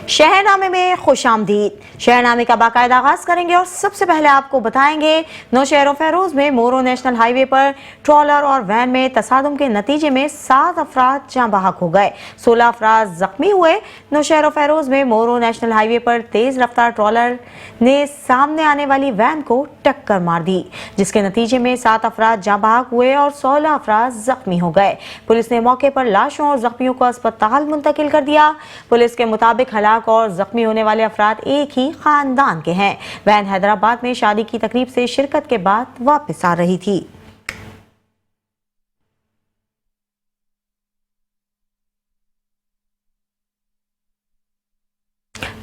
शहरनामे में खुशामदीद। शहरनामे का बाकायदा आगाज करेंगे और सबसे पहले आपको बताएंगे नौशहर फेरोज में मोरो नेशनल हाईवे पर ट्रॉलर और वैन में तसादुम के नतीजे में 7 अफराद जाँ बहक हो गए, 16 अफराद जख्मी हुए। नौशहर फेरोज में मोरो नेशनल हाईवे पर तेज रफ्तार ट्रॉलर ने सामने आने वाली वैन को टक्कर मार दी, जिसके नतीजे में 7 अफराद जाँ बहक हुए और 16 अफराद जख्मी हो गए। पुलिस ने मौके पर लाशों और जख्मियों को अस्पताल मुंतकिल कर दिया। पुलिस के मुताबिक हलाक और जख्मी होने वाले अफराद एक ही खानदान के हैं। वैन हैदराबाद में शादी की तकरीब से शिरकत के बाद वापस आ रही थी।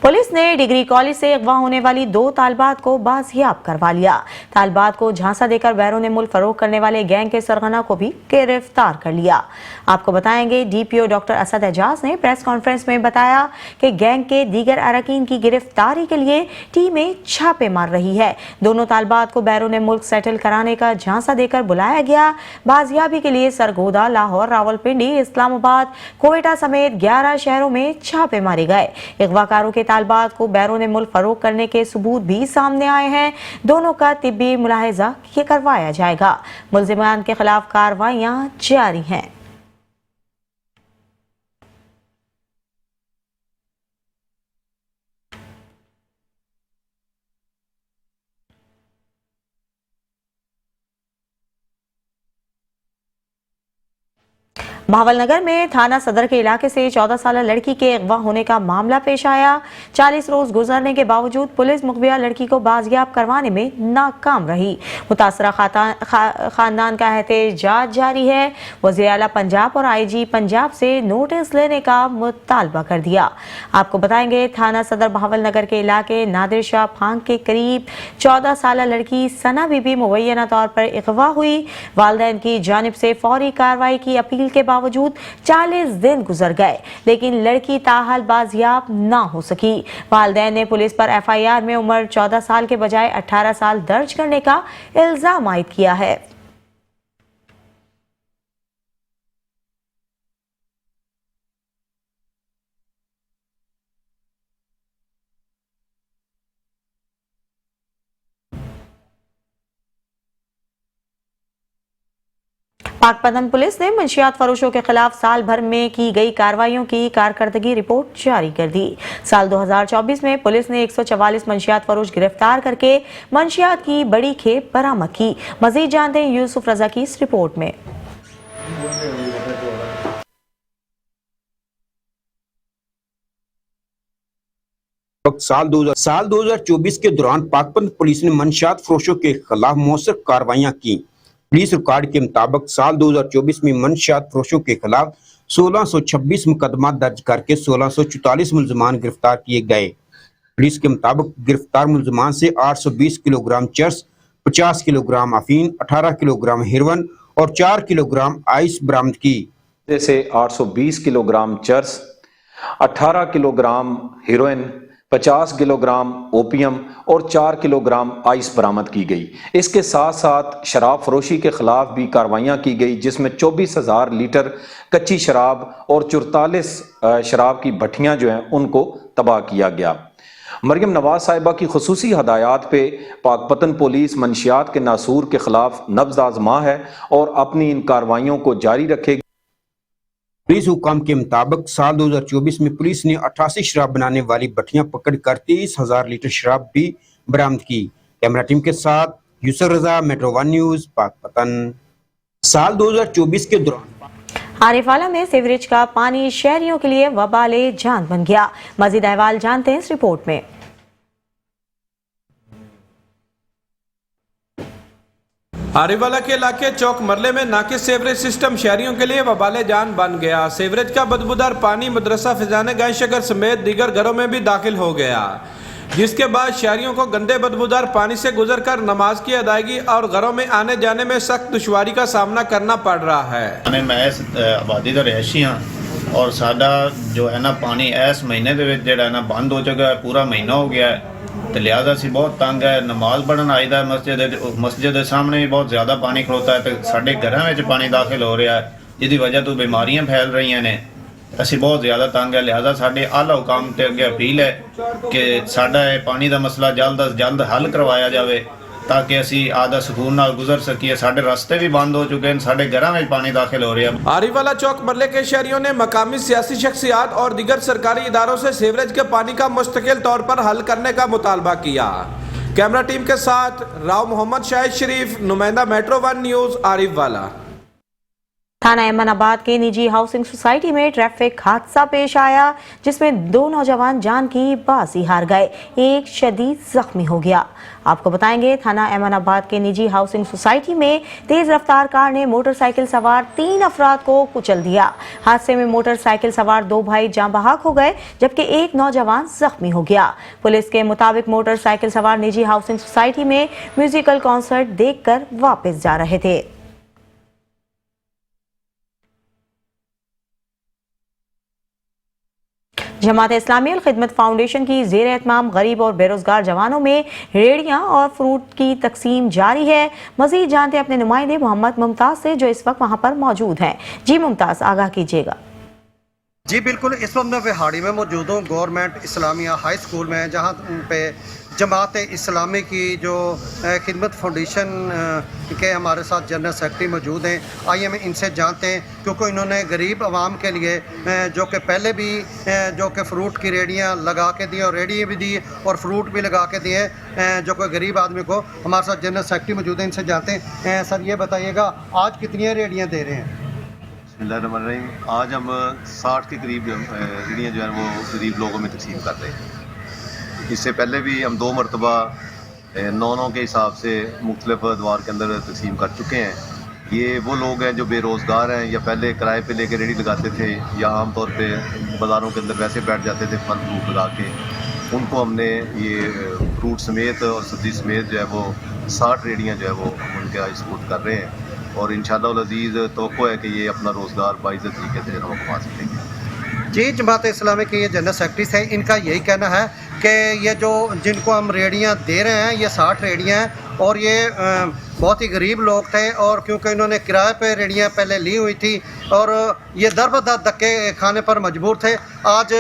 पुलिस ने डिग्री कॉलेज से अगवा होने वाली 2 तालिबात को बाजियाब करवा लिया। तालिबात को झांसा देकर बैरून मुल्क फरोख करने वाले गैंग के सरगना को भी गिरफ्तार कर लिया। आपको बताएंगे डीपीओ डॉक्टर असद एजाज ने प्रेस कॉन्फ्रेंस में बताया कि गैंग के दीगर अरकान की गिरफ्तारी के लिए टीमें छापे मार रही है। दोनों तालिबात को बैरून मुल्क सेटल कराने का झांसा देकर बुलाया गया। बाजियाबी के लिए सरगोदा, लाहौर, रावलपिंडी, इस्लामाबाद, कोयटा समेत 11 शहरों में छापे मारे गए। अगवाकारों के तालिबात को बैरून मुल्क फरोख करने के सबूत भी सामने आए हैं। दोनों का तिब्बी मुलाहिजा करवाया जाएगा। मुल्जिमान के खिलाफ कार्रवाइयां जारी हैं। भावलनगर में थाना सदर के इलाके से 14 साल लड़की के अगवा होने का मामला पेश आया। 40 रोज गुजरने के बावजूद पुलिस मुखबिया लड़की को बाजियाब करवाने में नाकाम रही। मुतासरा खानदान का एहतजाज जारी है। वज़ीर आला पंजाब और आईजी पंजाब से नोटिस लेने का मुतालबा कर दिया। आपको बताएंगे थाना सदर भावलनगर के इलाके नादिर शाह फांग के करीब 14 साल लड़की सना बीबी मुबैना तौर पर अगवा हुई। वालिदैन की जानिब से फौरी कार्रवाई की अपील के बावजूद 40 दिन गुजर गए, लेकिन लड़की ताहाल बाजियाब ना हो सकी। वालिदैन ने पुलिस पर एफआईआर में उम्र 14 साल के बजाय 18 साल दर्ज करने का इल्जाम आयद किया है। पाकपतन पुलिस ने मंशियात फरोशों के खिलाफ साल भर में की गई कार्रवाइयों की कारकर्दगी रिपोर्ट जारी कर दी। साल 2024 में पुलिस ने 144 मंशियात फरोश गिरफ्तार करके मंशियात की बड़ी खेप बरामद की। मजीद जानते हैं यूसुफ रजा की इस रिपोर्ट में। साल 2024 के दौरान पाकपतन पुलिस ने मंशियात फरोशों के खिलाफ मौसर कार्रवाइयां की। पुलिस रिकॉर्ड के मुताबिक साल 2024 में मंशियात फरोशों के खिलाफ 1626 मुकदमा दर्ज करके 1644 मुलजमान गिरफ्तार किए गए। पुलिस के मुताबिक गिरफ्तार मुलजमान से 820 किलोग्राम चर्स, 50 किलोग्राम अफीम, 18 किलोग्राम हेरोइन और 4 किलोग्राम आइस बरामद की। जैसे 820 kilogram cheers, 18 kilogram heroin, 50 kilogram opium और 4 किलोग्राम आइस बरामद की गई। इसके साथ साथ शराब फरोशी के खिलाफ भी कार्रवाइयाँ की गई, जिसमें 24,000 लीटर कच्ची शराब और 44 शराब की भट्टियाँ जो हैं उनको तबाह किया गया। मरियम नवाज साहिबा की खुसूसी हदायत पे पाकपतन पुलिस मंशियात के नासूर के खिलाफ नब्ज़ आज़मा है और अपनी इन कार्रवाइयों को जारी रखेगी। पुलिस हुकाम के मुताबिक साल 2024 में पुलिस ने 88 शराब बनाने वाली भट्टियां पकड़कर 23,000 लीटर शराब भी बरामद की। कैमरा टीम के साथ यूसुफ रजा, मेट्रो 1 न्यूज, पाकपतन। साल 2024 के दौरान आरिफाला में सीवरेज का पानी शहरियों के लिए वबाले जान बन गया। मजीद अहवाल जानते हैं इस रिपोर्ट में। आरिवाला के इलाके चौक मरले में नाकिस सेवरेज सिस्टम शहरियों के लिए वबाले जान बन गया। सेवरेज का बदबूदार पानी मदरसा फिजाने गाय शगर समेत दीगर घरों में भी दाखिल हो गया, जिसके बाद शहरियों को गंदे बदबूदार पानी से गुजरकर नमाज की अदायगी और घरों में आने जाने में सख्त दुश्वारी का सामना करना पड़ रहा है। मैं इस आबादी का रहायशी हाँ और साडा जो है ना पानी इस महीने जो है ना बंद हो चुका है, पूरा महीना हो गया है। तो लिहाजा से बहुत तंग है। नमाज पढ़न आईदा मस्जिद के सामने भी बहुत ज़्यादा पानी खड़ोता है, तो साढ़े घरों में पानी दाखिल हो रहा है, जिसकी वजह तो बीमारियां फैल रही ने। ਅਸੀਂ ਬਹੁਤ ਜ਼ਿਆਦਾ ਤੰਗ ਹੈ। ਲਿਹਾਜ਼ਾ ਸਾਡੇ ਆਲਾ ਹੁਕਾਮ ਤੇ ਅੱਗੇ ਅਪੀਲ ਹੈ ਕਿ ਸਾਡਾ ਇਹ ਪਾਣੀ ਦਾ ਮਸਲਾ ਜਲਦ ਅਜ਼ ਜਲਦ ਹੱਲ ਕਰਵਾਇਆ ਜਾਵੇ ताकि ਅਸੀਂ ਆਦਾ ਸਕੂਨ ਨਾਲ गुजर सकिए। साढ़े रास्ते भी बंद हो चुके हैं, साढ़े घरों में पानी दाखिल हो रहा है। आरीवाला चौक मरले के शहरियों ने मकामी सियासी शख्सियात और दीगर सरकारी इदारों से सीवरेज के पानी का मुस्तकिल तौर पर हल करने का मुतालबा किया। कैमरा टीम के साथ राव मोहम्मद शाहिद शरीफ, नुमाइंदा मेट्रो 1 न्यूज़, आरिफवाला। थाना अहमदाबाद के निजी हाउसिंग सोसाइटी में ट्रैफिक हादसा पेश आया जिसमें 2 नौजवान जान की बाजी हार गए, एक शदीद जख्मी हो गया। आपको बताएंगे, थाना अहमदाबाद के निजी हाउसिंग सोसाइटी में तेज रफ्तार कार ने मोटरसाइकिल सवार 3 अफराद को कुचल दिया। हादसे में मोटरसाइकिल सवार 2 भाई जान बहक हो गए जबकि एक नौजवान जख्मी हो गया। पुलिस के मुताबिक मोटरसाइकिल सवार निजी हाउसिंग सोसाइटी में म्यूजिकल कॉन्सर्ट देखकर वापस जा रहे थे। जमात इस्लामी अल खिदमत फाउंडेशन की ज़ेर एहतमाम गरीब और बेरोजगार जवानों में रेड़ियां और फ्रूट की तकसीम जारी है। मजीद जानते हैं अपने नुमाइंदे मोहम्मद मुमताज से जो इस वक्त वहां पर मौजूद हैं। जी मुमताज, आगाह कीजिएगा। जी बिल्कुल, इस वक्त मैं विहाड़ी में मौजूद हूँ, गवर्नमेंट इस्लामिया हाई स्कूल में, जहाँ पे जमात इस्लामी की जो खिदमत फाउंडेशन के हमारे साथ जनरल सेक्रेटरी मौजूद हैं। आइए हम इनसे जानते हैं, क्योंकि इन्होंने गरीब आवाम के लिए जो कि पहले भी जो कि फ़्रूट की रेडियाँ लगा के दी और रेडियाँ भी दी और फ्रूट भी लगा के दिए जो कि गरीब आदमी को। हमारे साथ जनरल सेक्रेटरी मौजूद हैं, इनसे जानते हैं। सर ये बताइएगा, आज कितनी रेडियाँ दे रहे हैं? आज हम 60 के करीब रेडियाँ जो है वो गरीब लोगों में तकसीम कर रहे हैं। इससे पहले भी हम 2 मरतबा 9 के हिसाब से मुख्तलिफ अदवार के अंदर तकसीम कर चुके हैं। ये वो लोग हैं जो बेरोज़गार हैं या पहले किराए पे लेके रेडी लगाते थे या आम तौर पे बाज़ारों के अंदर वैसे बैठ जाते थे फल फ्रूट लगा के। उनको हमने ये फ्रूट समेत और सब्ज़ी समेत जो है वो 60 रेडियाँ जो है वो उनके सपोर्ट कर रहे हैं और इंशाअल्लाह अज़ीज़ तवक्को है कि ये अपना रोज़गार बाइज़्ज़त तरीके से हम कमा सकेंगे। जी, जमात इस्लामी के ये जनरल सेक्रेटरी हैं, इनका यही कहना है कि ये जो जिनको हम रेडियाँ दे रहे हैं ये 60 रेडियाँ हैं और ये बहुत ही गरीब लोग थे और क्योंकि इन्होंने किराए पे रेडियाँ पहले ली हुई थी और ये दर बदर धक्के खाने पर मजबूर थे। आज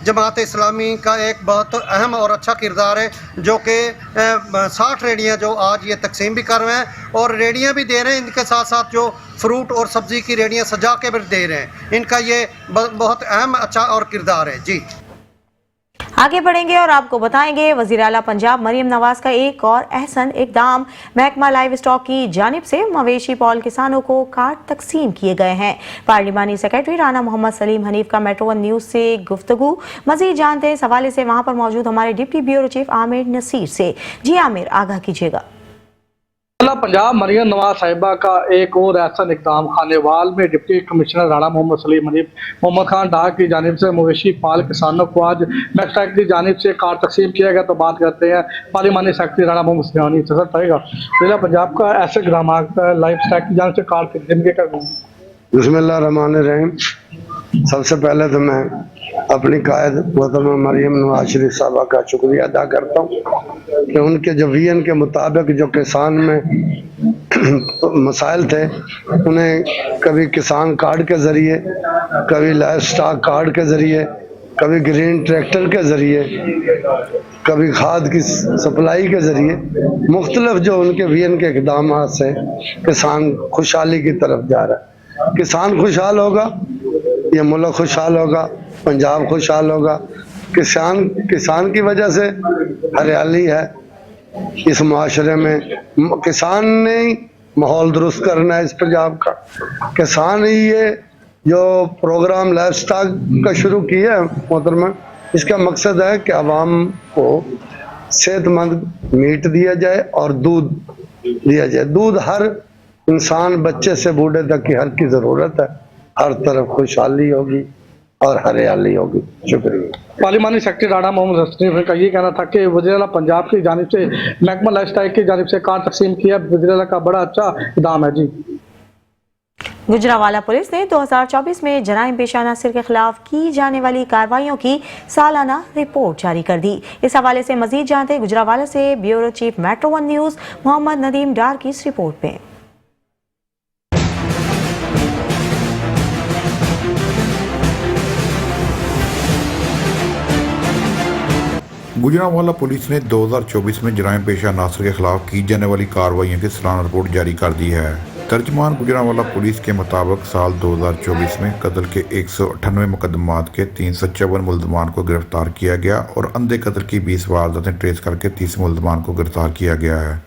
जमात इस्लामी का एक बहुत अहम और अच्छा किरदार है जो कि 60 रेडियाँ जो आज ये तकसीम भी कर रहे हैं और रेडियाँ भी दे रहे हैं, इनके साथ साथ जो फ्रूट और सब्ज़ी की रेडियाँ सजा के भी दे रहे हैं। इनका ये बहुत अहम अच्छा और किरदार है। जी आगे बढ़ेंगे और आपको बताएंगे, वज़ीर आला पंजाब मरियम नवाज का एक और अहसन इकदाम। महकमा लाइव स्टॉक की जानिब से मवेशी पॉल किसानों को कार्ड तकसीम किए गए हैं। पार्लिमानी सेक्रेटरी राना मोहम्मद सलीम हनीफ का मेट्रो 1 न्यूज़ से गुफ्तगू। मजीद जानते हैं इस हवाले से वहां पर मौजूद हमारे deputy bureau chief Aamir Naseer से। जी आमिर, आगाह कीजिएगा। पंजाब मरियम नवाज साहिबा का एक और ऐसा इकदाम। खानेवाल में डिप्टी कमिश्नर राणा मोहम्मद सलीम हनीफ मोहम्मद खान डाक की जानिब से मवेशी पाल किसानों को आज मैक्सटैक की जानिब से कार्ड तकसीम किया गया। तो बात करते हैं पार्लिमानी सेक्रेटरी राणा मोहम्मद सलीम हनीफ से। रहेगा जिला पंजाब का ऐसे इकदाम लाइफ स्टैक की जानिब से कार्ड तकसीम किया गया। बिस्मिल्लाहिर्रहमानिर्रहीम। सबसे पहले तो मैं अपनी कायद मोहतरमा मरियम नवाज शरीफ साहबा का शुक्रिया अदा करता हूँ कि उनके जो विजन के मुताबिक जो किसान में मसाइल थे उन्हें कभी किसान कार्ड के ज़रिए, कभी लाइफ स्टॉक कार्ड के ज़रिए, कभी ग्रीन ट्रैक्टर के ज़रिए, कभी खाद की सप्लाई के ज़रिए मुख्तलिफ जो उनके विजन के इक़दाम से किसान खुशहाली की तरफ जा रहा है। किसान खुशहाल होगा, ये मुल्क खुशहाल होगा, पंजाब खुशहाल होगा। किसान की वजह से हरियाली है इस माशरे में। किसान ने ही माहौल दुरुस्त करना है इस पंजाब का। किसान ही ये जो प्रोग्राम लाइफ स्टॉक का शुरू किया है मोहतरमा, इसका मकसद है कि आवाम को सेहतमंद मीट दिया जाए और दूध दिया जाए। दूध हर इंसान, बच्चे से बूढ़े तक की हर की ज़रूरत है। हर तरफ खुशहाली होगी और हरियाली होगी। शुक्रिया। पार्लिमानी सेक्रेटरी राणा मोहम्मद सलीम का ये कहना था कि वज़ीर आला पंजाब की जानिब से महकमा लाइफ स्टाइल की जानिब से कार्ड तकसीम किया। वज़ीर आला का बड़ा अच्छा इक़दाम है। जी गुजरावाला पुलिस ने 2024 में जराइम पेशा अनासर के खिलाफ की जाने वाली कार्रवाइयों की सालाना रिपोर्ट जारी कर दी। इस हवाले से मजीद जानते गुजरावाला से bureau chief metro 1 news Mohammad Nadeem Dar की इस रिपोर्ट में। गुजरांवाला पुलिस ने 2024 में जराइम पेशा नासर के खिलाफ की जाने वाली कार्रवाइयों की सालाना रिपोर्ट जारी कर दी है। तर्जमान गुजरांवाला पुलिस के मुताबिक साल 2024 में कत्ल के 198 मुकदमात के 354 मुलजमान को गिरफ्तार किया गया और अंधे कत्ल की 20 वारदातें ट्रेस करके 30 मुलजमान को गिरफ्तार किया गया है,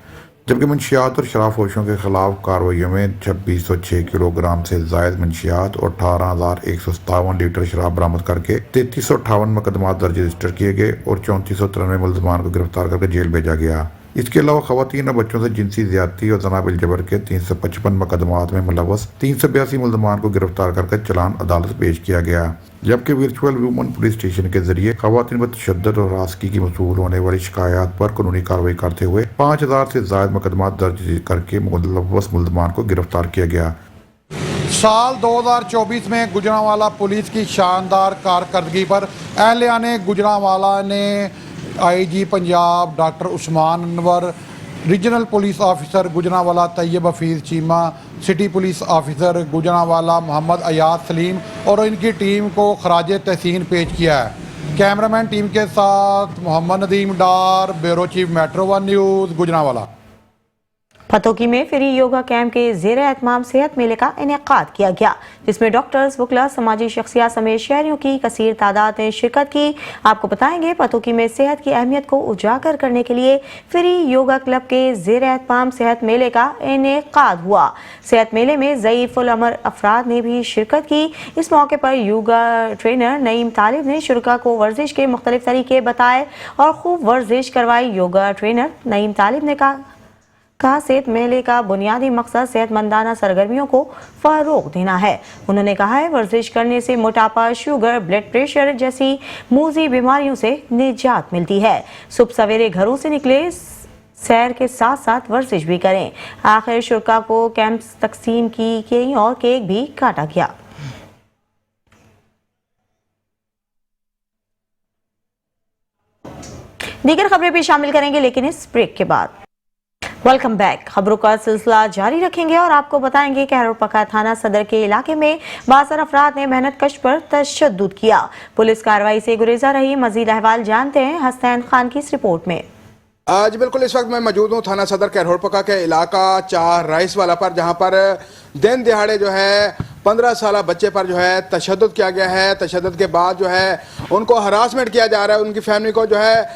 जबकि मंशियात और शराबफरोशों के खिलाफ कार्रवाइयों में 2606 किलोग्राम से जायद मंशियात और 18,157 लीटर शराब बरामद करके 3358 मुकदमात दर्ज रजिस्टर किए गए और 3493 मुलजमान को गिरफ्तार करके जेल भेजा गया। इसके अलावा खवातीन और बच्चों से जिनसी ज्यादती और जना बिल जबर के 355 मुकदमात में मुलव्वस 382 मुलजमान को गिरफ्तार करके चालान अदालत पेश किया गया, जबकि वर्चुअल वुमन पुलिस स्टेशन के जरिए खवातीन पर तशद्दुद और हरासगी की मसूल होने वाली शिकायत पर कानूनी कार्रवाई करते हुए 5000 से ज्यादा मुकदमात दर्ज करके मुलव्वस मुलजमान को गिरफ्तार किया गया। साल 2024 में गुजरांवाला पुलिस की शानदार कारकर्दगी पर अहलियाने गुजरांवाला ने IG Punjab doctor Usman Anwar, regional police officer Gujranwala Tayyab Hafeez Cheema, city police officer Gujranwala Mohammad Ayaz Saleem और इनकी टीम को खराज तहसीन पेश किया है। कैमरामैन टीम के साथ Mohammad Nadeem Dar, bureau chief metro 1 news Gujranwala. Fatoki में फ्री योगा कैंप के ज़ेर एहतमाम सेहत मेले का इनेकाद किया गया, जिसमें डॉक्टर्स, वकला, समाजी शख्सियत समेत शहरियों की कसीर तादाद ने शिरकत की। आपको बताएंगे फतोकी में सेहत की अहमियत को उजागर करने के लिए फ्री योगा क्लब के ज़ेर एहतमाम सेहत मेले का इनेकाद हुआ। सेहत मेले में ज़ईफ़ुल अमर अफराद ने भी शिरकत की। इस मौके पर योगा ट्रेनर नईम तालिब ने शुरका को वर्जिश के मुख्तलिफ तरीके बताए और खूब वर्जिश करवाई। योगा ट्रेनर नईम तालिब ने कहा सेहत मेले का बुनियादी मकसद सेहतमंदाना सरगर्मियों को फ़रोग़ देना है। उन्होंने कहा है वर्जिश करने से मोटापा, शुगर, ब्लड प्रेशर जैसी मूज़ी बीमारियों से निजात मिलती है। सुबह सवेरे घरों से निकले, सैर के साथ साथ वर्जिश भी करें। आखिर शुरका को कैंप्स तकसीम की गई और केक भी काटा गया। दीगर खबरें भी शामिल करेंगे, लेकिन इस ब्रेक के बाद। Welcome back. खबरों का सिलसिला जारी रखेंगे और आपको बताएंगे कि खैरोपका थाना सदर के इलाके में 62 अफराद ने मेहनत कश पर तशद्दुद किया। पुलिस कार्रवाई से गुरेजा रही। मजीद अहवाल जानते हैं हसनैन खान की इस रिपोर्ट में। आज बिल्कुल इस वक्त मैं मौजूद हूँ थाना सदर कैरोपका के इलाका 4 राइस वाला पर, जहाँ पर दिन दिहाड़े जो है 15 साल बच्चे पर जो है तशद्दुद किया गया है। तशद्दुद के बाद जो है उनको हरासमेंट किया जा रहा है, उनकी फैमिली को जो है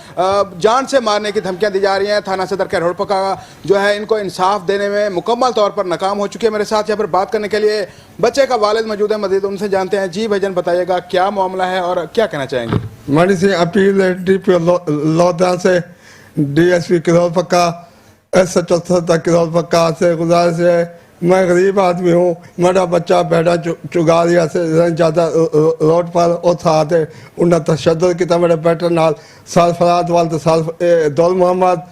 जान से मारने की धमकियां दी जा रही हैं। थाना सदर कैरोपका जो है इनको इंसाफ देने में मुकम्मल तौर पर नाकाम हो चुकी है। मेरे साथ यहाँ पर बात करने के लिए बच्चे का वालिद मौजूद है, मजीद उनसे जानते हैं। जी भाईजान, बताइएगा क्या मामला है और क्या कहना चाहेंगे? हमारी से अपील है DPO लौधा से, DSP कैरोपका, SHO कैरोपका से गुजारिश है। मैं गरीब आदमी हूँ, मेरा बच्चा बैठा चुगा दिया से ज़्यादा रोड पर और साथ उन्हें तशद्दुद किया मेरे बेटे नाल। सरफराज वाल दौल मोहम्मद,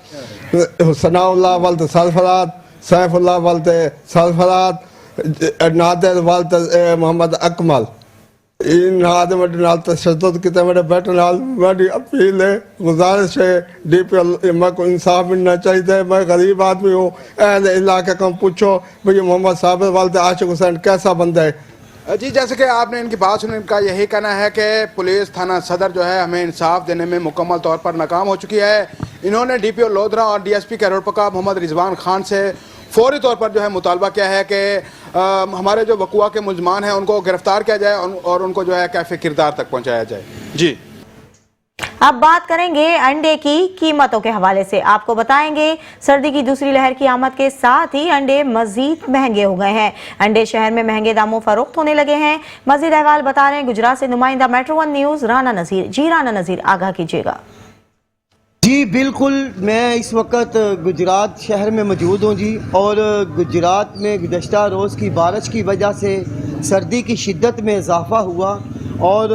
सनाउल्लाह वाल सरफराज, सैफुल्लाह वाल सरफराज, नादिर वाल मोहम्मद अकमल। इन आदमी नाल तशद्दुद किया मेरे बेटे नाल। मेरी अपील है, गुजारिश है, DPO मैं को इंसाफ मिलना चाहिए। मैं गरीब आदमी हूँ, अहले इलाके को पूछो भाई मोहम्मद साबिर वाल आशिक हुसैन कैसा बंदा है। जी, जैसे कि आपने इनकी बात सुनी, इनका यही कहना है कि पुलिस थाना सदर जो है हमें इंसाफ देने में मुकम्मल तौर पर नाकाम हो चुकी है। इन्होंने DPO लोधरा और DSP कैरोपका मोहम्मद रिजवान खान से फौरी तौर पर जो है मुतालबा किया है कि हमारे जो वकुआ के मुलजमान हैं उनको गिरफ्तार किया जाए और उनको जो है कैफे किरदार तक पहुंचाया जाए। जी, अब बात करेंगे अंडे की कीमतों के हवाले से। आपको बताएंगे सर्दी की दूसरी लहर की आमद के साथ ही अंडे मजीद महंगे हो गए हैं। अंडे शहर में महंगे दामों फरोख्त होने लगे हैं। मजीद अहवाल बता रहे हैं गुजरात से नुमाइंदा मेट्रो 1 न्यूज़ राना नज़ीर। जी राना नज़ीर, आगाह कीजिएगा। जी बिल्कुल, मैं इस वक्त गुजरात शहर में मौजूद हूँ जी, और गुजरात में गुज़श्ता रोज़ की बारिश की वजह से सर्दी की शिद्दत में इजाफ़ा हुआ और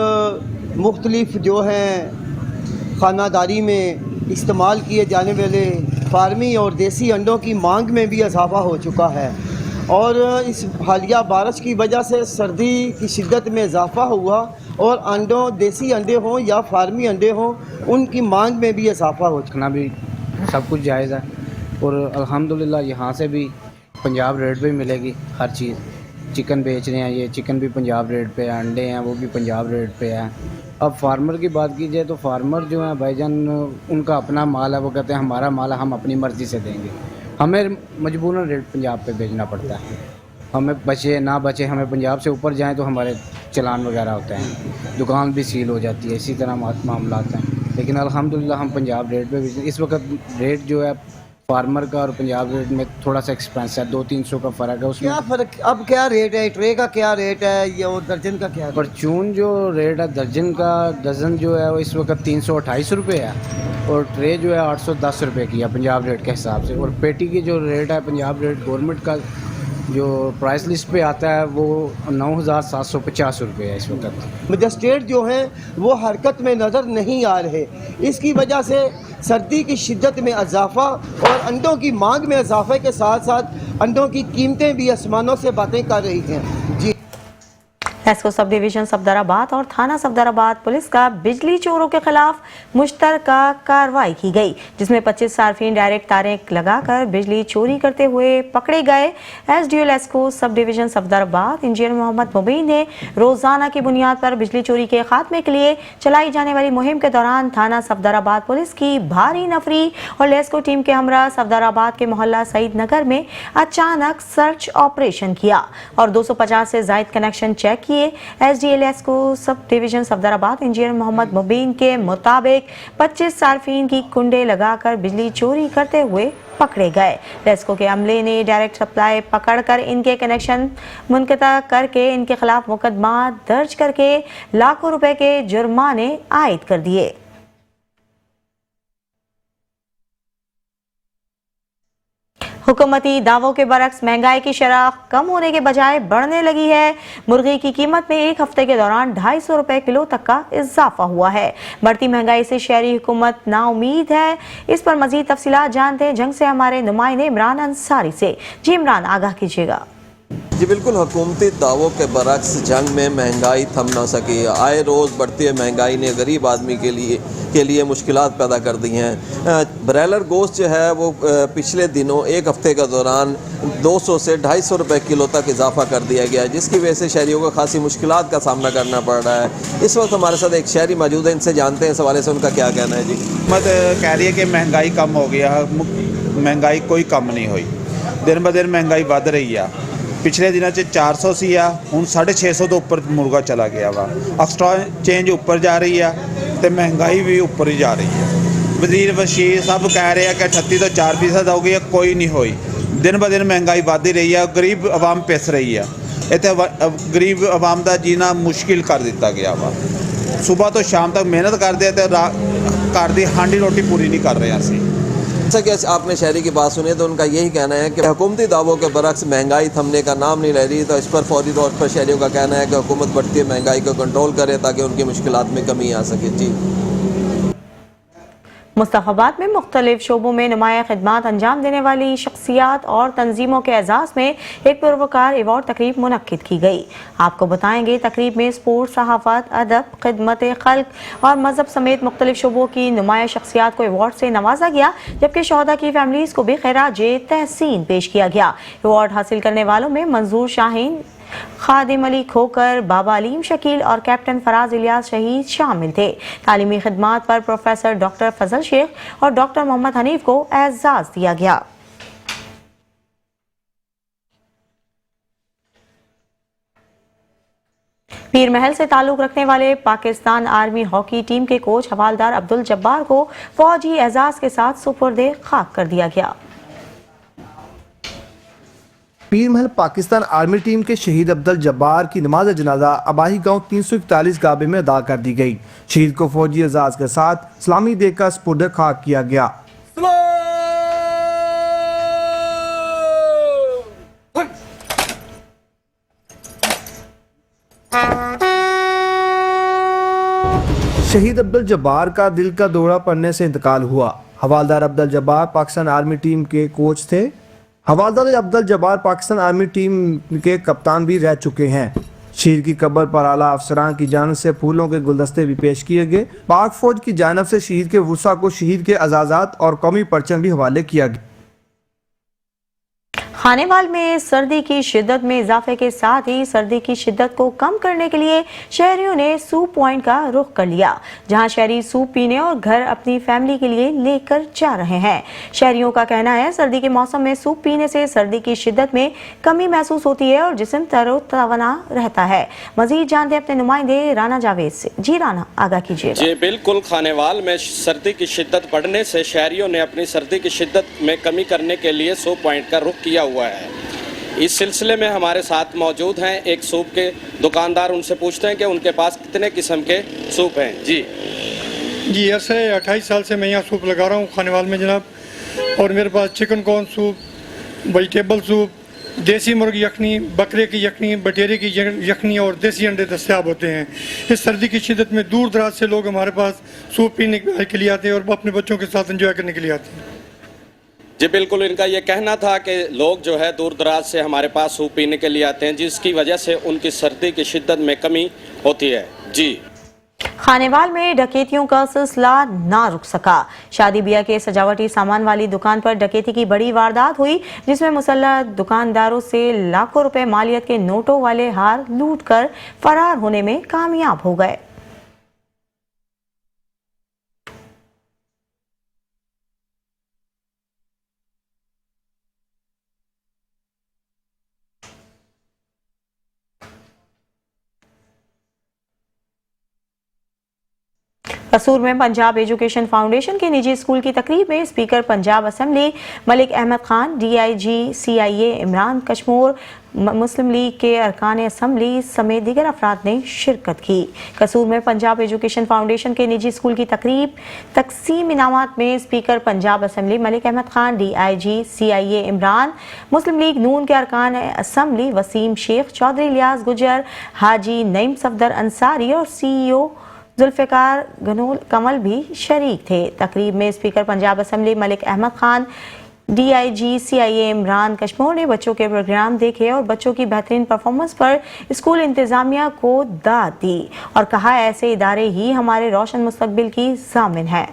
मुख्तलिफ जो हैं खानादारी में इस्तेमाल किए जाने वाले फार्मी और देसी अंडों की मांग में भी इजाफ़ा हो चुका है। और इस हालिया बारिश की वजह से सर्दी की शिद्दत में इजाफ़ा हुआ और अंडों, देसी अंडे हों या फार्मी अंडे हों, उनकी मांग में भी इजाफ़ा हो चुका। भी सब कुछ जायज़ है और अल्हम्दुलिल्लाह यहाँ से भी पंजाब रेट पे मिलेगी हर चीज़। चिकन बेच रहे हैं, ये चिकन भी पंजाब रेट पे है, अंडे हैं वो भी पंजाब रेट पे है। अब फार्मर की बात की जाए तो फार्मर जो है भाईजान, उनका अपना माल है, वो कहते हैं हमारा माल है, हम अपनी मर्ज़ी से देंगे। हमें मजबूरन रेट पंजाब पे भेजना पड़ता है, हमें बचे ना बचे, हमें पंजाब से ऊपर जाएं तो हमारे चलान वगैरह होते हैं, दुकान भी सील हो जाती है, इसी तरह मामला हैं। लेकिन अल्हम्दुलिल्लाह हम पंजाब रेट पे भी, इस वक्त रेट जो है फार्मर का और पंजाब रेट में थोड़ा सा एक्सपेंस है, 200-300 का फ़र्क है उसमें। क्या फ़र्क, अब क्या रेट है, ट्रे का क्या रेट है या वो दर्जन का क्या? परचून जो रेट है दर्जन का, डज़न जो है वो इस वक्त 328 रुपये है, और ट्रे जो है 810 रुपये की है पंजाब रेट के हिसाब से। और पेटी की जो रेट है पंजाब रेट गवर्नमेंट का जो प्राइस लिस्ट पे आता है वो 9,750 रुपये है इस वक्त। मजिस्ट्रेट जो हैं वो हरकत में नज़र नहीं आ रहे, इसकी वजह से सर्दी की शिद्दत में इजाफा और अंडों की मांग में इजाफे के साथ साथ अंडों की कीमतें भी आसमानों से बातें कर रही हैं। जी, एसको सब डिवीजन सफदराबाद और थाना सफदराबाद पुलिस का बिजली चोरों के खिलाफ मुश्तरका कार्रवाई की गई, जिसमें 25 सार्फिन डायरेक्ट तारें लगाकर बिजली चोरी करते हुए पकड़े गए। एसडीओ एसको sub division Safdarabad engineer Mohammad Mubeen ने रोजाना की बुनियाद पर बिजली चोरी के खात्मे के लिए चलाई जाने वाली मुहिम के दौरान थाना सफदराबाद पुलिस की भारी नफरी और लेस्को टीम के हमरा सफदराबाद के मोहल्ला सईद नगर में अचानक सर्च ऑपरेशन किया और 250 से जायद कनेक्शन चेक किए। एसडीएलएस को सब डिवीजन सफदराबाद इंजीनियर मोहम्मद मुबीन के मुताबिक 25 सार्फिन की कुंडे लगाकर बिजली चोरी करते हुए पकड़े गए। लेस्को के अमले ने डायरेक्ट सप्लाई पकड़कर इनके कनेक्शन मुनक़ता करके इनके खिलाफ मुकदमा दर्ज करके लाखों रुपए के जुर्माने आयद कर दिए। हुकूमती दावों के बरक्स महंगाई की शरह कम होने के बजाय बढ़ने लगी है। मुर्गी की कीमत में एक हफ्ते के दौरान 250 रुपए किलो तक का इजाफा हुआ है। बढ़ती महंगाई से शहरी हुकूमत नाउमीद है। इस पर मजीद तफसीलात जानते हैं जंग से हमारे नुमाइंदे इमरान अंसारी से। जी इमरान, आगाह कीजिएगा। जी बिल्कुल, हुकूमती दावों के बरक्स जंग में महंगाई थम ना सकी। आए रोज़ बढ़ती हुई महंगाई ने गरीब आदमी के लिए मुश्किलात पैदा कर दी हैं। ब्रॉयलर गोश्त जो है वो पिछले दिनों एक हफ्ते के दौरान 200 से 250 रुपए किलो तक इजाफा कर दिया गया, जिसकी वजह से शहरियों को खासी मुश्किलात का सामना करना पड़ रहा है। इस वक्त हमारे साथ एक शहरी मौजूद है, इनसे जानते हैं इस हवाले से उनका क्या कहना है। जी, हुकूमत कह रही है कि महंगाई कम हो गया, महंगाई कोई कम नहीं हुई, दिन ब दिन महंगाई बढ़ रही है। पिछले दिनों 400 सी आ, हूँ 650 तो उपर मुर्गा चला गया वा। एक्सचेंज उपर जा रही है तो महंगाई भी उपर ही जा रही है। वजीर वशीर सब कह रहे हैं कि 38 तो 4% हो गई है, कोई नहीं हुई। दिन ब दिन महंगाई बढ़ रही है, गरीब आवाम पिस रही है। इतने गरीब आवाम का जीना मुश्किल कर दिता गया वा। सुबह तो शाम तक मेहनत करते तो घर की हांडी रोटी पूरी नहीं कर रहे असी। जैसा कि आपने शहरी की बात सुनी तो उनका यही कहना है कि हुकूमती दावों के बरक्स महंगाई थमने का नाम नहीं ले रही, तो इस पर फौरी तौर पर शहरियों का कहना है कि हुकूमत बढ़ती हुई महंगाई को कंट्रोल करे ताकि उनकी मुश्किलात में कमी आ सके। जी, मुस्तफाबाद में मुख्तलिफ शोबों में नुमाया खिदमात अंजाम देने वाली शख्सियात और तंजीमों के एजाज़ में एक पुरवकार अवार्ड तकरीब मुनक्किद की गई। आपको बताएंगे तकरीब में स्पोर्ट, सहाफ़त, अदब, खिदमत खल्क और मजहब समेत मुख्तलिफ शोबों की नुमाया शख्सियात को अवार्ड से नवाजा गया, जबकि शहदा की फैमिलीज़ को भी खैराजे तहसीन पेश किया गया। अवार्ड हासिल करने वालों में मंजूर शाहीन, खादिम अली खोकर, बाबा अलीम शकील और कैप्टन फराज इलियास शहीद शामिल थे। तालीमी खिदमात पर प्रोफेसर डॉक्टर फजल शेख और डॉक्टर मोहम्मद हनीफ को एजाज दिया गया। पीर महल से ताल्लुक रखने वाले पाकिस्तान आर्मी हॉकी टीम के कोच हवालदार अब्दुल जब्बार को फौजी एजाज के साथ सुपुर्दे खाक कर दिया गया। पीर महल पाकिस्तान आर्मी टीम के शहीद अब्दुल जब्बार की नमाज जनाजा अबाही गांव 341 गाबे में अदा कर दी गई। शहीद को फौजी एजाज के साथ सलामी देकर सुपुर्द खाक किया गया। शहीद अब्दुल जब्बार का दिल का दौरा पड़ने से इंतकाल हुआ। हवालदार अब्दुल जब्बार पाकिस्तान आर्मी टीम के कोच थे। हवालदार अब्दुल जब्बार पाकिस्तान आर्मी टीम के कप्तान भी रह चुके हैं। शहीद की कब्र पर आला अफसरान की जानिब से फूलों के गुलदस्ते भी पेश किए गए। पाक फौज की जानिब से शहीद के वुसा को शहीद के अजाजात और कौमी परचम भी हवाले किया गया। खानेवाल में सर्दी की शिद्दत में इजाफे के साथ ही सर्दी की शिद्दत को कम करने के लिए शहरियों ने सूप पॉइंट का रुख कर लिया, जहां शहरी सूप पीने और घर अपनी फैमिली के लिए लेकर जा रहे हैं। शहरियों का कहना है सर्दी के मौसम में सूप पीने से सर्दी की शिद्दत में कमी महसूस होती है और जिस्म तरोताजा रहता है। मजीद जानते हैं अपने नुमाइंदे राना जावेद से। जी राना, आगाह कीजिएगा। जी बिल्कुल, खानेवाल में सर्दी की शिद्दत बढ़ने से शहरियों ने अपनी सर्दी की शिद्दत में कमी करने के लिए सूप पॉइंट का रुख किया हुआ है। इस सिलसिले में हमारे साथ मौजूद हैं एक सूप के दुकानदार, उनसे पूछते हैं कि उनके पास कितने किस्म के सूप हैं। जी ऐसे 28 साल से मैं यहाँ सूप लगा रहा हूँ खानेवाल में जनाब, और मेरे पास chicken corn soup, vegetable soup, देसी मुर्गी यखनी, बकरे की यखनी, बटेरे की यखनी और देसी अंडे दस्तियाब होते हैं। इस सर्दी की शिद्दत में दूर दराज से लोग हमारे पास सूप पीने के लिए आते हैं और अपने बच्चों के साथ एंजॉय करने के लिए आते हैं। जी बिल्कुल, इनका ये कहना था कि लोग जो है दूर दराज से हमारे पास सूप पीने के लिए आते हैं, जिसकी वजह से उनकी सर्दी की शिद्दत में कमी होती है। जी खानेवाल में डकैतियों का सिलसिला ना रुक सका। शादी ब्याह के सजावटी सामान वाली दुकान पर डकैती की बड़ी वारदात हुई, जिसमें मुसल्लह दुकानदारों से लाखों रुपए मालियत के नोटों वाले हार लूटकर फरार होने में कामयाब हो गए। कसूर में पंजाब एजुकेशन फाउंडेशन के निजी स्कूल की तकरीब में speaker Punjab assembly Malik Ahmad Khan, DIG CIA Imran Kashmir, Muslim League के अरकान असेंबली समेत दीगर अफराद ने शिरकत की। कसूर में पंजाब एजुकेशन फाउंडेशन के निजी स्कूल की तकरीब तकसीम इनामात में speaker Punjab assembly Malik Ahmad Khan, DIG CIA Imran, Muslim League Noon के अरकान असेंबली वसीम शेख, चौधरी इलियास गुजर, हाजी नईम सफदर अंसारी और CEO जुल्फ़िकार गनोल कमल भी शरीक थे। तकरीब में speaker Punjab assembly Malik Ahmad Khan, DIG CIA Imran Kashmir ने बच्चों के प्रोग्राम देखे और बच्चों की बेहतरीन परफॉर्मेंस पर स्कूल इंतजामिया को दाद दी और कहा ऐसे इदारे ही हमारे रोशन मुस्तकबिल की ज़ामिन है।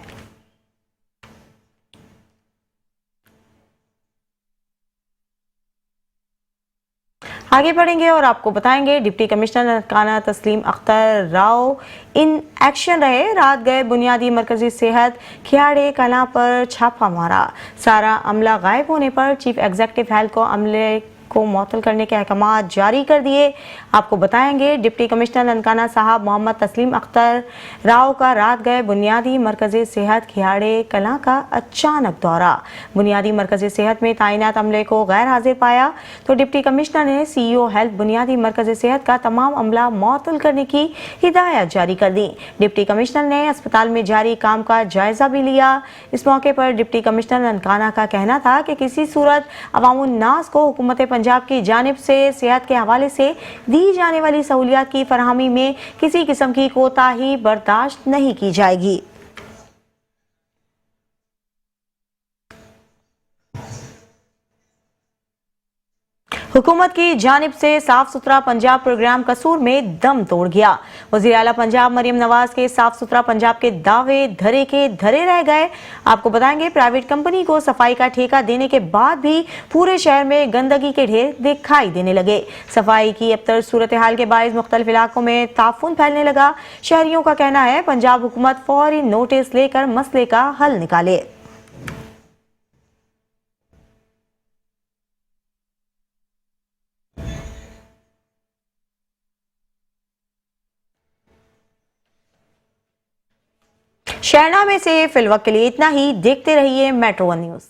आगे बढ़ेंगे और आपको बताएंगे डिप्टी कमिश्नर ननकाना तस्लीम अख्तर राव इन एक्शन रहे। रात गए बुनियादी मरकजी सेहत खियाड़े कलां पर छापा मारा। सारा अमला गायब होने पर चीफ एग्जीक्यूटिव हेल्थ को अमले को मुअत्तल करने के अहकाम जारी कर दिए। आपको बताएंगे डिप्टी कमिश्नर ननकाना साहब मोहम्मद तस्लीम अख्तर राव का रात गए बुनियादी मरकजी सेहत खियाड़े कलां का अचानक दौरा। बुनियादी मरकजी सेहत में तैनात अमले को गैर हाजिर पाया तो डिप्टी कमिश्नर ने CEO हेल्थ बुनियादी मरकजी सेहत का तमाम अमला मुअत्तल करने की हिदायत जारी कर दी। डिप्टी कमिश्नर ने अस्पताल में जारी काम का जायजा भी लिया। इस मौके पर डिप्टी कमिश्नर ननकाना का कहना था कि किसी सूरत अवामुन्नास को हुकूमत पंजाब की जानिब से सेहत के हवाले से दी जाने वाली सहूलियात की फरहमी में किसी किस्म की कोताही बर्दाश्त नहीं की जाएगी। हुकूमत की जानिब से साफ सुथरा पंजाब प्रोग्राम कसूर में दम तोड़ गया। वज़ीर आला पंजाब मरियम नवाज के साफ सुथरा पंजाब के दावे धरे के धरे रह गए। आपको बताएंगे प्राइवेट कंपनी को सफाई का ठेका देने के बाद भी पूरे शहर में गंदगी के ढेर दिखाई देने लगे। सफाई की अबतर सूरत हाल के बायस मुख्तलिफ इलाकों में ताफुन फैलने लगा। शहरियों का कहना है पंजाब हुकूमत फौरी नोटिस लेकर मसले का हल निकाले। शहरनामे से फिलवक्त के लिए इतना ही। देखते रहिए मेट्रो 1 न्यूज़।